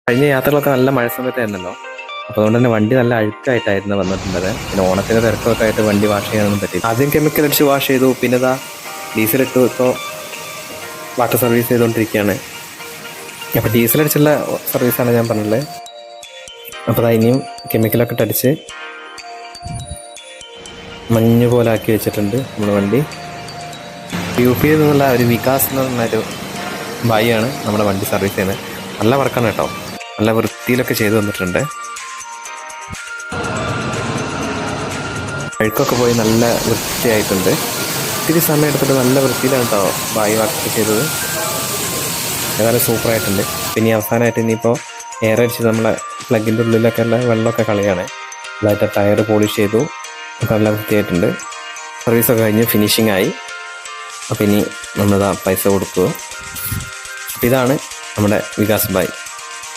കഴിഞ്ഞ യാത്രകളൊക്കെ നല്ല മഴ സമയത്തായിരുന്നല്ലോ. അപ്പോൾ അതുകൊണ്ട് തന്നെ വണ്ടി നല്ല അഴുക്കായിട്ടായിരുന്നു വന്നിട്ടുള്ളത്. പിന്നെ ഓണത്തിൻ്റെ തിരക്കൊക്കെ ആയിട്ട് വണ്ടി വാഷ് ചെയ്യാനൊന്നും പറ്റി. ആദ്യം കെമിക്കൽ അടിച്ച് വാഷ് ചെയ്തു, പിന്നെ ഇതാ ഡീസൽ ഇട്ടു. ഇപ്പോൾ വാട്ടർ സർവീസ് ചെയ്തുകൊണ്ടിരിക്കുകയാണ്. അപ്പോൾ ഡീസൽ അടിച്ചുള്ള സർവീസാണ് ഞാൻ പറഞ്ഞത്. അപ്പോൾ അതാ ഇനിയും കെമിക്കലൊക്കെ ഇട്ടടിച്ച് മഞ്ഞ് പോലെ ആക്കി വെച്ചിട്ടുണ്ട് നമ്മുടെ വണ്ടി. UP നിന്നുള്ള ഒരു വികാസ് എന്ന് പറഞ്ഞൊരു ബായിയാണ് നമ്മുടെ വണ്ടി സർവീസ് ചെയ്യുന്നത്. നല്ല വർക്കാണ് കേട്ടോ, നല്ല വൃത്തിയിലൊക്കെ ചെയ്തു തന്നിട്ടുണ്ട്. അഴുക്കൊക്കെ പോയി നല്ല വൃത്തിയായിട്ടുണ്ട്. ഇത്തിരി സമയം എടുത്തിട്ട് നല്ല വൃത്തിയിലാണ് കേട്ടോ ബായി വർക്ക് ചെയ്തത്. ഏതായാലും സൂപ്പറായിട്ടുണ്ട്. പിന്നെ അവസാനമായിട്ട് ഇനിയിപ്പോൾ എയർ അടിച്ച് നമ്മളെ പ്ലഗിൻ്റെ ഉള്ളിലൊക്കെ ഉള്ള വെള്ളമൊക്കെ കളയാണ്. അതായിട്ട് ടയർ പോളിഷ് ചെയ്തു. അപ്പോൾ നല്ല വൃത്തിയായിട്ടുണ്ട്. സർവീസൊക്കെ കഴിഞ്ഞ് ഫിനിഷിംഗ് ആയി. അപ്പോൾ ഇനി നമ്മളിതാ പൈസ കൊടുക്കുക. അപ്പോൾ ഇതാണ് നമ്മുടെ വികാസ് ബായ്.